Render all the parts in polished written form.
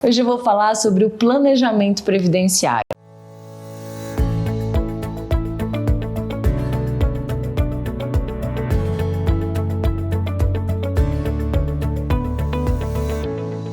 Hoje eu vou falar sobre o planejamento previdenciário.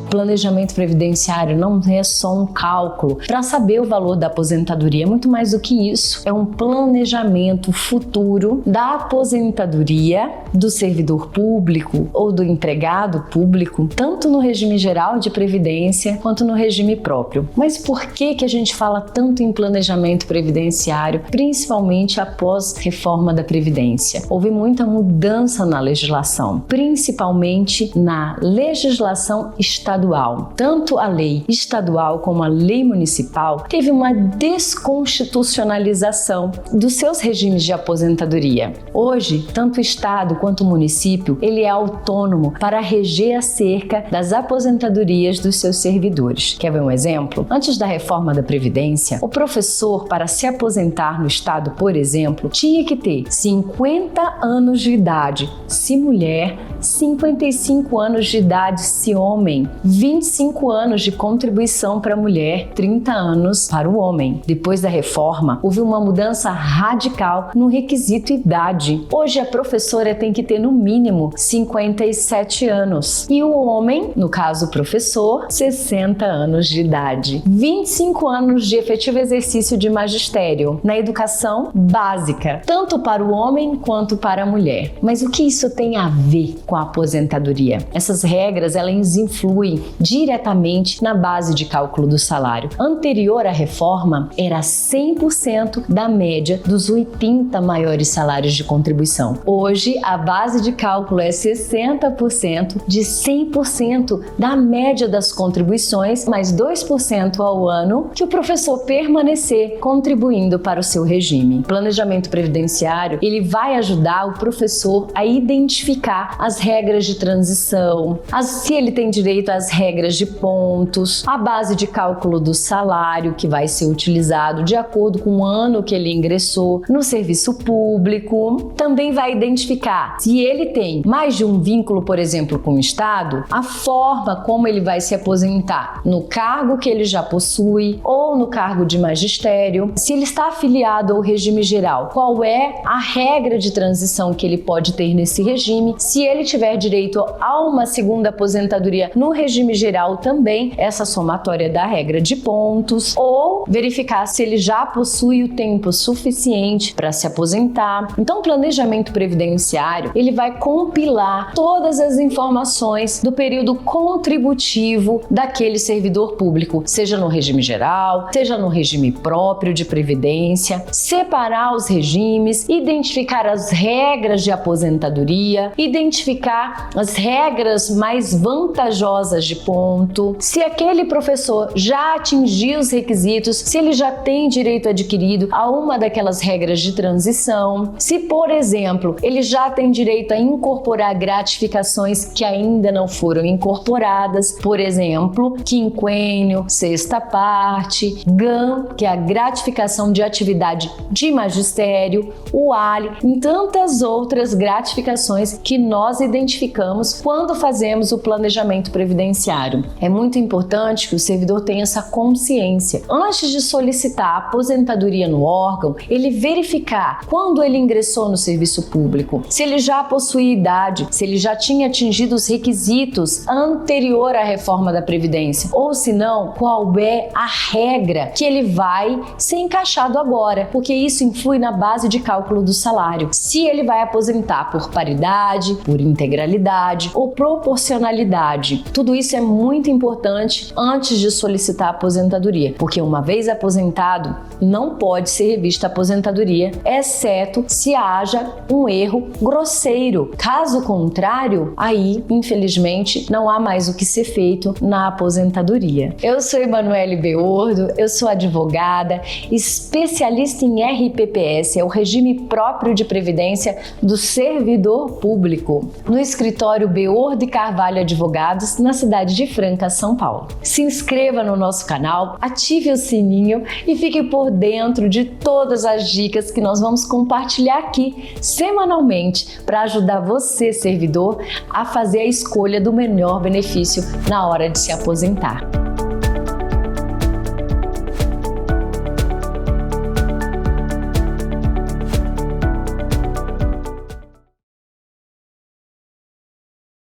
Planejamento previdenciário não é só um cálculo para saber o valor da aposentadoria, é muito mais do que isso. É um planejamento futuro da aposentadoria do servidor público ou do empregado público, tanto no regime geral de previdência quanto no regime próprio. Mas por que a gente fala tanto em planejamento previdenciário, principalmente após a reforma da Previdência? Houve muita mudança na legislação, principalmente na legislação estadual. Tanto a lei estadual como a lei municipal teve uma desconstitucionalização dos seus regimes de aposentadoria. Hoje, tanto o estado quanto o município, ele é autônomo para reger acerca das aposentadorias dos seus servidores. Quer ver um exemplo? Antes da reforma da Previdência, o professor, para se aposentar no estado, por exemplo, tinha que ter 50 anos de idade, se mulher, 55 anos de idade, se homem, 25 anos de contribuição para a mulher, 30 anos para o homem. Depois da reforma, houve uma mudança radical no requisito idade. Hoje a professora tem que ter no mínimo 57 anos e o homem, no caso o professor, 60 anos de idade. 25 anos de efetivo exercício de magistério na educação básica, tanto para o homem quanto para a mulher. Mas o que isso tem a ver com a aposentadoria? Essas regras, elas influem diretamente na base de cálculo do salário. Anterior à reforma, era 100% da média dos 80 maiores salários de contribuição. Hoje, a base de cálculo é 60% de 100% da média das contribuições, mais 2% ao ano, que o professor permanecer contribuindo para o seu regime. O planejamento previdenciário, ele vai ajudar o professor a identificar as regras de transição, se ele tem direito às regras de pontos, a base de cálculo do salário que vai ser utilizado de acordo com o ano que ele ingressou no serviço público. Também vai identificar se ele tem mais de um vínculo, por exemplo, com o Estado, a forma como ele vai se aposentar no cargo que ele já possui ou no cargo de magistério, se ele está afiliado ao regime geral, qual é a regra de transição que ele pode ter nesse regime, se ele tiver direito a uma segunda aposentadoria no regime geral também, essa somatória da regra de pontos, ou verificar se ele já possui o tempo suficiente para se aposentar. Então, o planejamento previdenciário, ele vai compilar todas as informações do período contributivo daquele servidor público, seja no regime geral, seja no regime próprio de previdência, separar os regimes, identificar as regras de aposentadoria, identificar as regras mais vantajosas de ponto, se aquele professor já atingiu os requisitos, se ele já tem direito adquirido a uma daquelas regras de transição, se, por exemplo, ele já tem direito a incorporar gratificações que ainda não foram incorporadas, por exemplo, quinquênio, sexta parte, GAM, que é a gratificação de atividade de magistério, o ALI, e tantas outras gratificações que nós identificamos quando fazemos o planejamento previdenciário. É muito importante que o servidor tenha essa consciência. Antes de solicitar a aposentadoria no órgão, ele verificar quando ele ingressou no serviço público, se ele já possui idade, se ele já tinha atingido os requisitos anterior à reforma da Previdência, ou se não, qual é a regra que ele vai ser encaixado agora, porque isso influi na base de cálculo do salário. Se ele vai aposentar por paridade, por integralidade ou proporcionalidade. Tudo isso é muito importante antes de solicitar a aposentadoria, porque uma vez aposentado, não pode ser revista a aposentadoria, exceto se haja um erro grosseiro. Caso contrário, aí, infelizmente, não há mais o que ser feito na aposentadoria. Eu sou Emanuele Beordo, eu sou advogada, especialista em RPPS, é o regime próprio de previdência do servidor público, no escritório Beordo e Carvalho Advogados, na cidade de Franca, São Paulo. Se inscreva no nosso canal, ative o sininho e fique por dentro de todas as dicas que nós vamos compartilhar aqui semanalmente para ajudar você, servidor, a fazer a escolha do melhor benefício na hora de se aposentar.